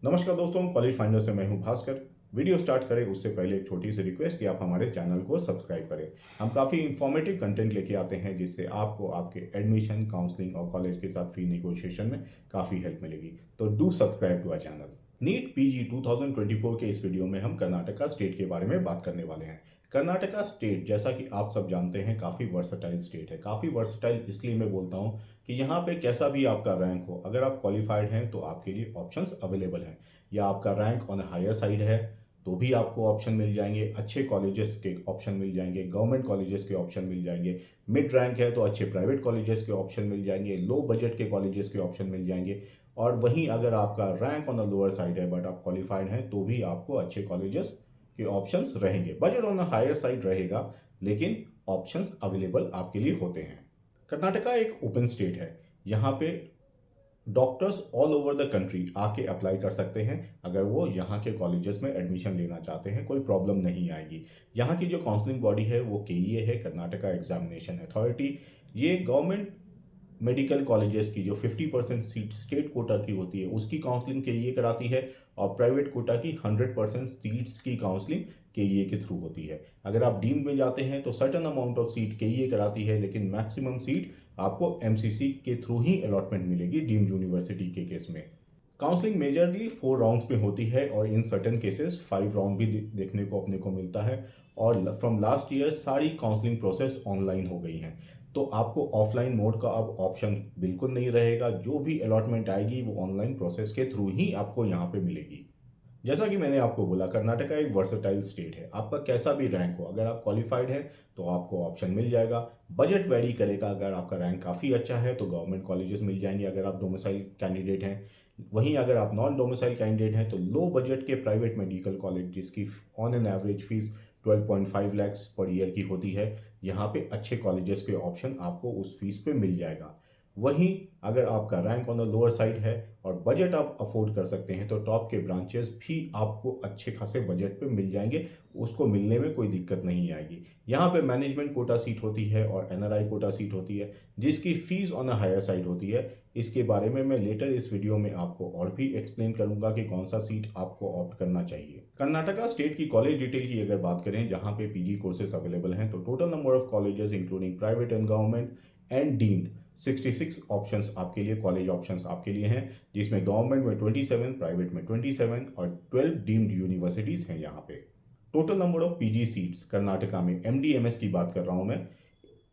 नमस्कार दोस्तों, college finder से मैं हूं भास्कर। वीडियो स्टार्ट करें उससे पहले एक छोटी सी रिक्वेस्ट कि आप हमारे चैनल को सब्सक्राइब करें। हम काफ़ी इंफॉर्मेटिव कंटेंट लेके आते हैं जिससे आपको आपके एडमिशन, काउंसलिंग और कॉलेज के साथ फी नेगोशिएशन में काफ़ी हेल्प मिलेगी। तो do subscribe to our channel. NEET PG 2024 के इस वीडियो में हम कर्नाटका स्टेट के बारे में बात करने वाले हैं। कर्नाटका स्टेट, जैसा कि आप सब जानते हैं, काफ़ी वर्सटाइल स्टेट है। काफ़ी वर्सटाइल इसलिए मैं बोलता हूँ कि यहाँ पे कैसा भी आपका रैंक हो, अगर आप क्वालिफाइड हैं तो आपके लिए ऑप्शंस अवेलेबल हैं। या आपका रैंक ऑन हायर साइड है तो भी आपको ऑप्शन मिल जाएंगे, अच्छे कॉलेजेस के ऑप्शन मिल जाएंगे, गवर्नमेंट कॉलेजेस के ऑप्शन मिल जाएंगे। मिड रैंक है तो अच्छे प्राइवेट कॉलेजेस के ऑप्शन मिल जाएंगे, लो बजट के कॉलेजेस के ऑप्शन मिल जाएंगे। और वहीं अगर आपका rank on the lower side है बट आप क्वालिफाइड हैं तो भी आपको अच्छे कॉलेजेस के ऑप्शंस रहेंगे। Budget on the higher side रहेगा लेकिन ऑप्शंस अवेलेबल आपके लिए होते हैं। कर्नाटका एक ओपन स्टेट है। यहाँ पे doctors all over the country आके अप्लाई कर सकते हैं। अगर वो यहाँ के कॉलेजेस में एडमिशन लेना चाहते हैं कोई प्रॉब्लम नहीं आएगी। यहाँ की जो काउंसलिंग बॉडी है वो केईए है, कर्नाटका एग्जामिनेशन अथॉरिटी। ये गवर्नमेंट मेडिकल कॉलेजेस की जो 50% सीट स्टेट कोटा की होती है उसकी काउंसलिंग केईए कराती है, और प्राइवेट कोटा की 100% सीट्स की काउंसलिंग केईए के थ्रू होती है। अगर आप डीम्ड में जाते हैं तो सर्टन अमाउंट ऑफ सीट केईए कराती है, लेकिन मैक्सिमम सीट आपको एमसीसी के थ्रू ही अलॉटमेंट मिलेगी डीम्ड यूनिवर्सिटी के केस में। काउंसलिंग मेजरली 4 राउंड्स में होती है और इन सर्टन केसेस 5 राउंड भी देखने को अपने को मिलता है। और फ्रॉम लास्ट ईयर सारी काउंसलिंग प्रोसेस ऑनलाइन हो गई हैं, तो आपको ऑफलाइन मोड का अब ऑप्शन बिल्कुल नहीं रहेगा। जो भी अलॉटमेंट आएगी वो ऑनलाइन प्रोसेस के थ्रू ही आपको यहाँ पे मिलेगी। जैसा कि मैंने आपको बोला, कर्नाटका एक वर्सेटाइल स्टेट है। आपका कैसा भी रैंक हो, अगर आप क्वालिफाइड हैं तो आपको ऑप्शन मिल जाएगा। बजट वेरी करेगा। अगर आपका रैंक काफ़ी अच्छा है तो गवर्नमेंट कॉलेजेस मिल जाएंगे अगर आप डोमिसाइल कैंडिडेट हैं। वहीं अगर आप नॉन डोमिसाइल कैंडिडेट हैं तो लो बजट के प्राइवेट मेडिकल कॉलेज, जिसकी on an average fees 12.5 lakhs per year की होती है, यहाँ पे अच्छे कॉलेजेस के ऑप्शन आपको उस फीस पे मिल जाएगा। वहीं अगर आपका rank on the lower side है और बजट आप अफोर्ड कर सकते हैं तो टॉप के ब्रांचेस भी आपको अच्छे खासे बजट पे मिल जाएंगे। उसको मिलने में कोई दिक्कत नहीं आएगी। यहाँ पे मैनेजमेंट कोटा सीट होती है और एनआरआई कोटा सीट होती है जिसकी fees on a higher side होती है। इसके बारे में मैं लेटर इस वीडियो में आपको और भी एक्सप्लेन करूंगा कि कौन सा सीट आपको ऑप्ट करना चाहिए। कर्नाटका स्टेट की कॉलेज डिटेल की अगर बात करें, जहाँ पे पीजी कोर्सेज अवेलेबल हैं, तो total number of colleges including private and government and deemed 66 options आपके लिए, कॉलेज ऑप्शंस आपके लिए हैं, जिसमें गवर्नमेंट में 27, प्राइवेट में 27 और 12 डीम्ड यूनिवर्सिटीज हैं। यहाँ पे total number of PG seats Karnataka में, एमडीएमएस की बात कर रहा हूं मैं,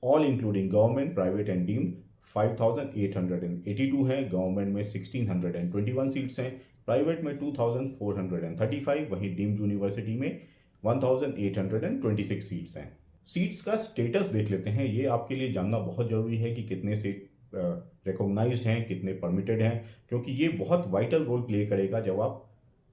all including government, private and deemed 5882 हैं। गवर्नमेंट में 1621 सीट्स हैं, प्राइवेट में 2435, वहीं डीम्ड यूनिवर्सिटी में 1826 सीट्स हैं। सीट्स का स्टेटस देख लेते हैं। ये आपके लिए जानना बहुत जरूरी है कि कितने सीट रिकॉग्नाइज्ड हैं, कितने परमिटेड हैं, क्योंकि ये बहुत वाइटल रोल प्ले करेगा। जब आप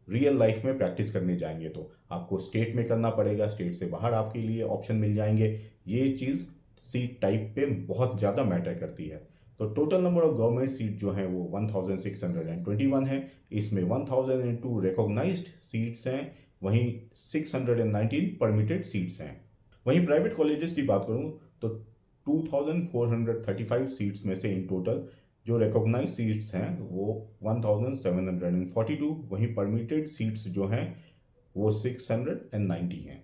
रियल लाइफ में प्रैक्टिस करने जाएंगे तो आपको स्टेट में करना पड़ेगा, स्टेट से बाहर आपके लिए ऑप्शन मिल जाएंगे। ये चीज़ सीट टाइप पे बहुत ज़्यादा मैटर करती है। तो total number of government seat जो हैं वो 1621 है। इसमें 1002 रिकॉग्नाइज्ड सीट्स हैं, वहीं 619 परमिटेड सीट्स हैं। वहीं प्राइवेट कॉलेजेस की बात करूं तो 2435 सीट्स में से इन टोटल जो रिकॉग्नाइज सीट्स हैं वो 1742, वहीं परमिटेड सीट्स जो हैं वो 690 हैं।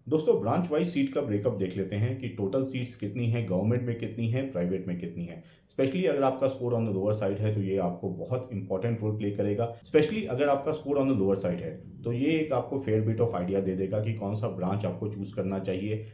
दोस्तों, ब्रांच वाइज सीट का ब्रेकअप देख लेते हैं कि टोटल सीट्स कितनी हैं, गवर्नमेंट में कितनी है, प्राइवेट में कितनी है। स्पेशली अगर आपका score on the lower side है तो ये आपको बहुत इंपॉर्टेंट रोल प्ले करेगा। स्पेशली अगर आपका score on the lower side है तो ये एक आपको फेयर बिट ऑफ आइडिया दे देगा कि कौन सा ब्रांच आपको चूज करना चाहिए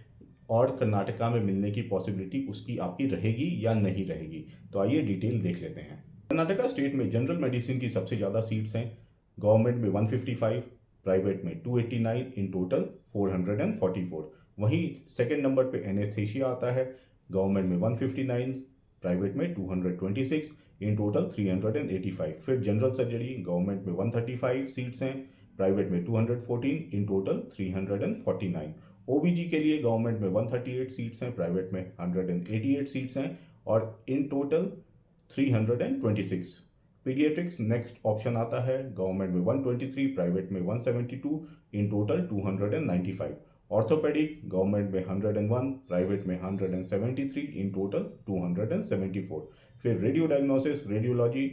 और कर्नाटका में मिलने की पॉसिबिलिटी उसकी आपकी रहेगी या नहीं रहेगी। तो आइए डिटेल देख लेते हैं। कर्नाटका स्टेट में जनरल मेडिसिन की सबसे ज़्यादा सीट्स हैं, गवर्नमेंट में 155, प्राइवेट में 289, इन टोटल 444। वहीं सेकेंड नंबर पे एनेस्थेशिया आता है, गवर्नमेंट में 159, प्राइवेट में 226, इन टोटल 385। फिर जनरल सर्जरी गवर्नमेंट में 135 सीट्स हैं, प्राइवेट में 214, इन टोटल 349। ओबीजी के लिए गवर्नमेंट में 138 सीट्स हैं, प्राइवेट में 188 सीट्स हैं और in total 326। Paediatrics next option आता है, गवर्नमेंट में 123, प्राइवेट में 172, इन टोटल 295। ऑर्थोपेडिक गवर्नमेंट में 101, प्राइवेट में 173, इन टोटल 274। फिर रेडियो डायग्नोसिस रेडियोलॉजी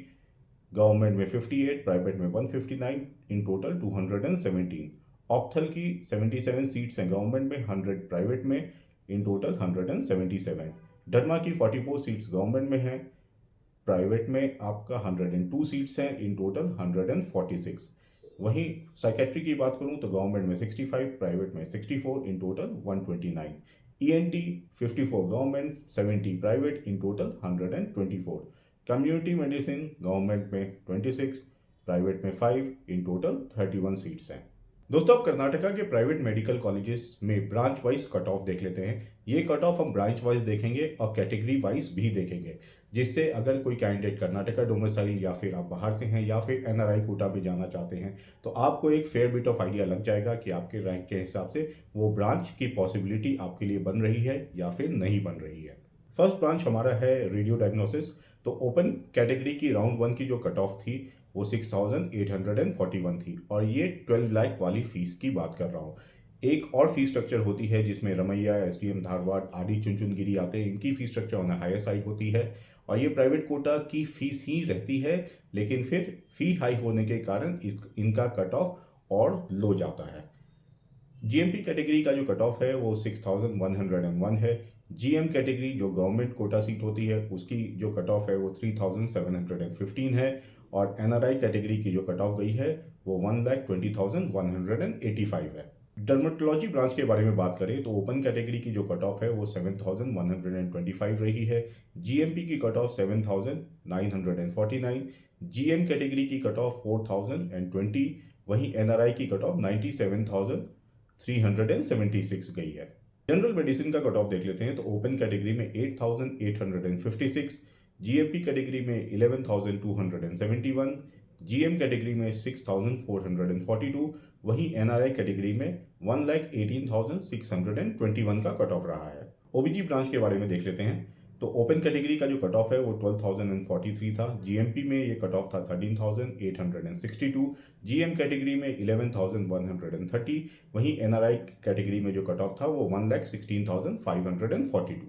गवर्नमेंट में 58, प्राइवेट में 159, इन टोटल 217। ऑप्थल की 77 सीट्स हैं गवर्नमेंट में, 100 प्राइवेट में, इन टोटल 177। डरमा की 44 सीट्स गवर्नमेंट में हैं, प्राइवेट में आपका 102 सीट्स हैं, इन टोटल 146। वहीं साइकेट्री की बात करूं तो गवर्नमेंट में 65, प्राइवेट में 64, in total 129। ENT 54 government, 70 private, in total 124। Community medicine government में 26, प्राइवेट में 5, इन टोटल 31 सीट्स हैं। दोस्तों, अब कर्नाटका के प्राइवेट मेडिकल कॉलेजेस में ब्रांच वाइज कट ऑफ देख लेते हैं। ये कट ऑफ हम ब्रांच वाइज देखेंगे और कैटेगरी वाइज भी देखेंगे, जिससे अगर कोई कैंडिडेट कर्नाटका डोमिसाइल या फिर आप बाहर से हैं या फिर एनआरआई कोटा में जाना चाहते हैं तो आपको एक फेयर बिट ऑफ आइडिया लग जाएगा कि आपके रैंक के हिसाब से वो ब्रांच की पॉसिबिलिटी आपके लिए बन रही है या फिर नहीं बन रही है। फर्स्ट ब्रांच हमारा है रेडियो डायग्नोसिस। तो ओपन कैटेगरी की राउंड 1 की जो कट ऑफ थी वो 6,841 थी और ये 12 लाख वाली फीस की बात कर रहा हूँ। एक और फीस स्ट्रक्चर होती है जिसमें रमैया, एसडीएम धारवाड़ आदि चुनचुनगिरी आते हैं, इनकी fees structure on higher side होती है और ये प्राइवेट कोटा की फीस ही रहती है, लेकिन फिर फी हाई होने के कारण इनका कट ऑफ और लो जाता है। जीएमपी कैटेगरी का जो कट ऑफ है वो 6,101 है। जीएम कैटेगरी जो गवर्नमेंट कोटा सीट होती है उसकी जो कट ऑफ है वो 3,715 है और एनआरआई कैटेगरी की जो कट ऑफ गई है वो 1,20,185 है। डर्मेटोलॉजी ब्रांच के बारे में बात करें तो ओपन कैटेगरी की जो कट ऑफ है वो 7,125 रही है। जीएमपी की कट ऑफ 7,949, जीएम कैटेगरी की कट ऑफ 4,020, वहीं एनआरआई की कट ऑफ 97,376 गई है। जनरल मेडिसिन का कट ऑफ देख लेते हैं तो ओपन कैटेगरी में 8,856, जीएमपी कैटेगरी में 11,271, जीएम कैटेगरी में 6,442, वहीं एनआरआई कैटेगरी में 1,18,621 का कट ऑफ रहा है। ओबीजी ब्रांच के बारे में देख लेते हैं तो ओपन कैटेगरी का जो कट ऑफ है वो 12,043 था, जीएमपी में ये कट ऑफ था 13,862, जीएम कैटेगरी में 11,130, वहीं एनआरआई कैटेगरी में जो कट ऑफ था वो 1,16,542।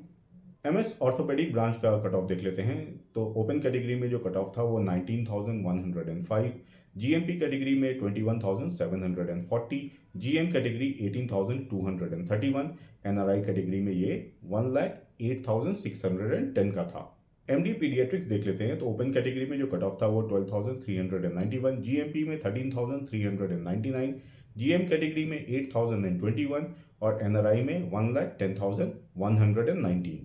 एमएस ऑर्थोपेडिक ब्रांच का कट ऑफ देख लेते हैं तो ओपन कैटेगरी में जो कट ऑफ था वो 19,105, जीएमपी कैटेगरी में 21,740, जीएम कैटेगरी 18,231, एनआरआई कैटेगरी में ये 1,08,610 का था। एमडी पीडियाट्रिक्स देख लेते हैं तो ओपन कैटेगरी में जो कट ऑफ था वो 12,391, जीएमपी में 13,399, जीएम कैटेगरी में 8,021 और एनआरआई में 1,10,119।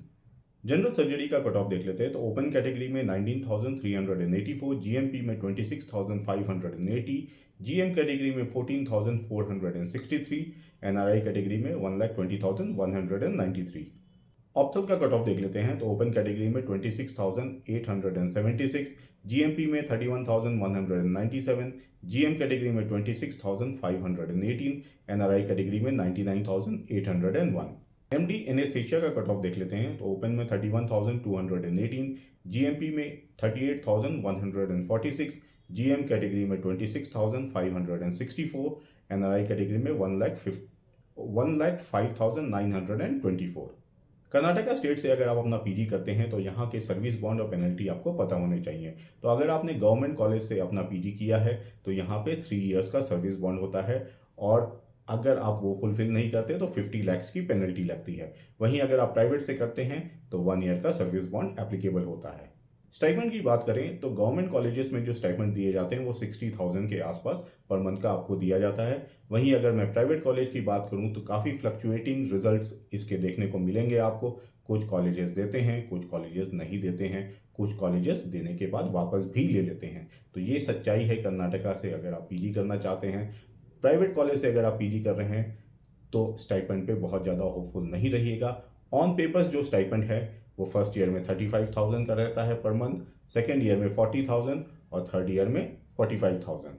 जनरल सर्जरी का कट ऑफ देख लेते हैं तो ओपन कैटेगरी में 19,384, जीएमपी में 26,580, जीएम कैटेगरी में 14,463, एनआरआई कैटेगरी में 1,20,193। ऑप्थल का कट ऑफ देख लेते हैं तो ओपन कैटेगरी में 26,876, जीएमपी में 31,197, जीएम कैटेगरी में 26,518, एनआरआई कैटेगरी में 99,801। एमडी एनेस्थेशिया का कट ऑफ देख लेते हैं तो ओपन में 31,218, जीएमपी में 38,146, जीएम कैटेगरी में 26,564, एनआरआई कैटेगरी में 1,05,924। कर्नाटका स्टेट से अगर आप अपना पीजी करते हैं तो यहाँ के सर्विस बॉन्ड और पेनल्टी आपको पता होने चाहिए। तो अगर आपने गवर्नमेंट कॉलेज से अपना पीजी किया है तो यहाँ पे 3 इयर्स का सर्विस बॉन्ड होता है और अगर आप वो फुलफिल नहीं करते तो 50 लाख की पेनल्टी लगती है। वहीं अगर आप प्राइवेट से करते हैं तो 1 ईयर का सर्विस बॉन्ड एप्लीकेबल होता है। स्टाइपेंड की बात करें तो गवर्नमेंट कॉलेजेस में जो स्टाइपेंड दिए जाते हैं वो 60,000 के आसपास पर मंथ का आपको दिया जाता है। वहीं अगर मैं प्राइवेट कॉलेज की बात करूं तो काफ़ी फ्लक्चुएटिंग रिजल्ट्स इसके देखने को मिलेंगे आपको। कुछ कॉलेजेस देते हैं, कुछ कॉलेजेस नहीं देते हैं, कुछ कॉलेजेस देने के बाद वापस भी ले लेते हैं। तो ये सच्चाई है कर्नाटका से अगर आप पीजी करना चाहते हैं। प्राइवेट कॉलेज से अगर आप पीजी कर रहे हैं तो स्टाइपेंड पे बहुत ज़्यादा होपफुल नहीं रहिएगा। ऑन पेपर्स जो स्टाइपेंड है वो फर्स्ट ईयर में 35,000 का रहता है पर मंथ, सेकेंड ईयर में 40,000 और थर्ड ईयर में 45,000।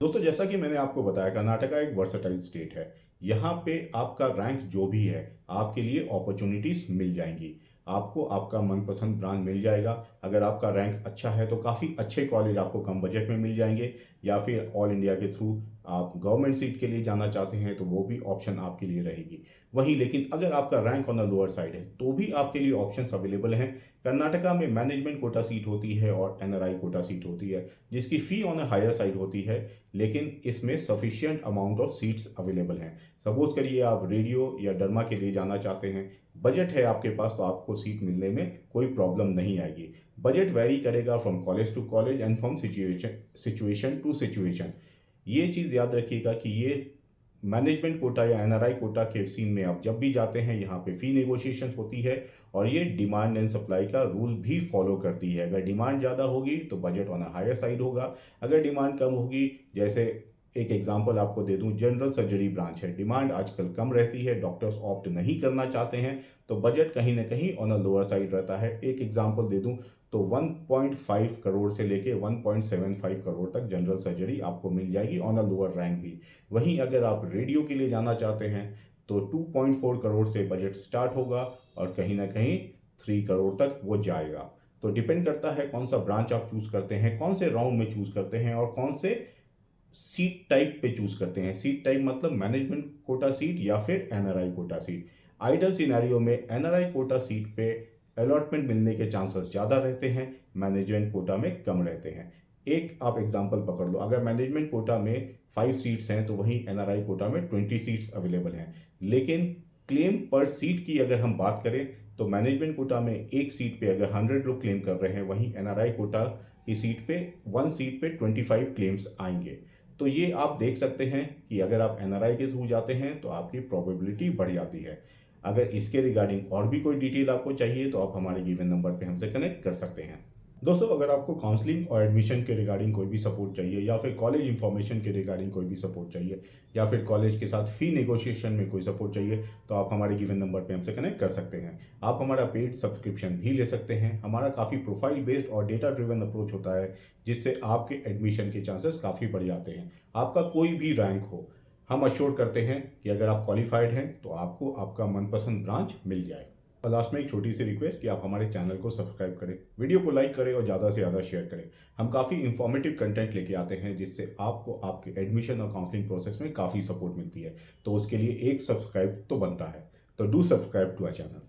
दोस्तों, जैसा कि मैंने आपको बताया कर्नाटका एक वर्सेटाइल स्टेट है। यहाँ पे आपका रैंक जो भी है आपके लिए अपॉर्चुनिटीज मिल जाएंगी। आपको आपका मनपसंद ब्रांच मिल जाएगा। अगर आपका रैंक अच्छा है तो काफ़ी अच्छे कॉलेज आपको कम बजट में मिल जाएंगे या फिर ऑल इंडिया के थ्रू आप गवर्नमेंट सीट के लिए जाना चाहते हैं तो वो भी ऑप्शन आपके लिए रहेगी। वहीं लेकिन अगर आपका rank on the lower side है तो भी आपके लिए ऑप्शंस अवेलेबल हैं। कर्नाटका में मैनेजमेंट कोटा सीट होती है और एनआरआई कोटा सीट होती है, जिसकी फ़ी ऑन अ हायर साइड होती है, लेकिन इसमें sufficient amount of seats available हैं। सपोज करिए आप रेडियो या डरमा के लिए जाना चाहते हैं, बजट है आपके पास, तो आपको सीट मिलने में कोई प्रॉब्लम नहीं आएगी। बजट वेरी करेगा from college to college and from situation to situation. ये चीज़ याद रखिएगा कि ये मैनेजमेंट कोटा या एनआरआई कोटा के सीन में आप जब भी जाते हैं, यहाँ पे फ़ी नेगोशिएशंस होती है और ये डिमांड एंड सप्लाई का रूल भी फॉलो करती है। अगर डिमांड ज़्यादा होगी तो budget on a higher side होगा, अगर डिमांड कम होगी, जैसे एक एग्जांपल आपको दे दूं, जनरल सर्जरी ब्रांच है, डिमांड आजकल कम रहती है, डॉक्टर्स ऑप्ट नहीं करना चाहते हैं, तो बजट कहीं ना कहीं ऑन अ लोअर साइड रहता है। एक एग्जांपल दे दूं तो 1.5 करोड़ से लेके 1.75 करोड़ तक जनरल सर्जरी आपको मिल जाएगी ऑन अ लोअर रैंक भी। वहीं अगर आप रेडियो के लिए जाना चाहते हैं तो 2.4 करोड़ से बजट स्टार्ट होगा और कहीं ना कहीं 3 करोड़ तक वो जाएगा। तो डिपेंड करता है कौन सा ब्रांच आप चूज करते हैं, कौन से राउंड में चूज करते हैं और कौन से सीट टाइप पे चूज करते हैं। सीट टाइप मतलब मैनेजमेंट कोटा सीट या फिर NRI quota seat. Ideal scenario में एनआरआई कोटा सीट पे अलॉटमेंट मिलने के चांसेस ज़्यादा रहते हैं, मैनेजमेंट कोटा में कम रहते हैं। एक आप एग्जांपल पकड़ लो, अगर मैनेजमेंट कोटा में 5 सीट्स हैं तो वहीं एनआरआई कोटा में 20 सीट्स अवेलेबल हैं। लेकिन क्लेम पर सीट की अगर हम बात करें तो मैनेजमेंट कोटा में एक सीट पे अगर 100 लोग क्लेम कर रहे हैं, वहीं एनआरआई कोटा की सीट पे 1 सीट पे 25 क्लेम्स आएंगे। तो ये आप देख सकते हैं कि अगर आप एनआरआई के थ्रू जाते हैं तो आपकी प्रोबेबिलिटी बढ़ जाती है। अगर इसके रिगार्डिंग और भी कोई डिटेल आपको चाहिए तो आप हमारे गिवन नंबर पे हमसे कनेक्ट कर सकते हैं। दोस्तों, अगर आपको काउंसलिंग और एडमिशन के रिगार्डिंग कोई भी सपोर्ट चाहिए या फिर कॉलेज इंफॉर्मेशन के रिगार्डिंग कोई भी सपोर्ट चाहिए या फिर कॉलेज के साथ फ़ी नेगोशिएशन में कोई सपोर्ट चाहिए तो आप हमारे गिवन नंबर पे हमसे कनेक्ट कर सकते हैं। आप हमारा पेड सब्सक्रिप्शन भी ले सकते हैं। हमारा काफ़ी प्रोफाइल बेस्ड और डेटा ड्रिवन अप्रोच होता है, जिससे आपके एडमिशन के चांसेस काफ़ी बढ़ जाते हैं। आपका कोई भी रैंक हो, हम अश्योर करते हैं कि अगर आप क्वालिफाइड हैं तो आपको आपका मनपसंद ब्रांच मिल जाए। और लास्ट में एक छोटी सी रिक्वेस्ट कि आप हमारे चैनल को सब्सक्राइब करें, वीडियो को लाइक करें और ज़्यादा से ज़्यादा शेयर करें। हम काफ़ी इंफॉर्मेटिव कंटेंट लेके आते हैं जिससे आपको आपके एडमिशन और काउंसलिंग प्रोसेस में काफ़ी सपोर्ट मिलती है। तो उसके लिए एक सब्सक्राइब तो बनता है, तो do subscribe to our channel.